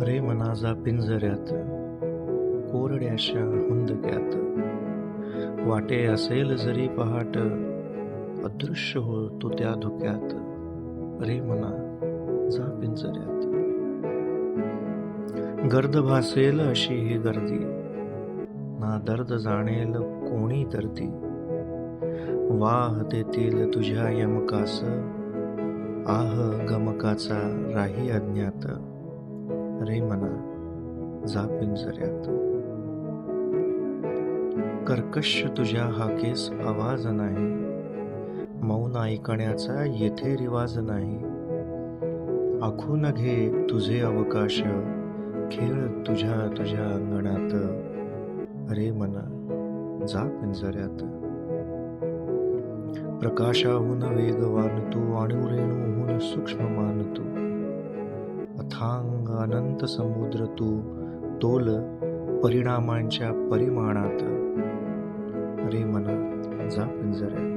रे मना जा पिंजऱ्यात, कोरड्याशा हुंदक्यात. वाटे असेल जरी पहाट, अदृश्य हो तू त्या धुक्यात. रे मना जा पिंजऱ्यात. गर्द भासेल अशी ही गर्दी, ना दर्द जाणेल कोणी दर्दी. वाह देतील तुझ्या यमकास, आह गमकाचा राही अज्ञात. रे मना जा पिंजऱ्यात. कर्कश तुझ्या हाकेस आवाज नाही, मौन ऐकण्याचा येथे रिवाज नाही. आखून घे तुझे अवकाश, खेळ तुझ्या तुझ्या अंगणात. रे मना जा पिंजऱ्यात. प्रकाशाहून वेगवान तू, अणुरेणूहून सूक्ष्ममान तू. अथांग अनंत समुद्र तू, तोल परिणामांच्या परिमाणात. रे मना जा पिंजऱ्यात.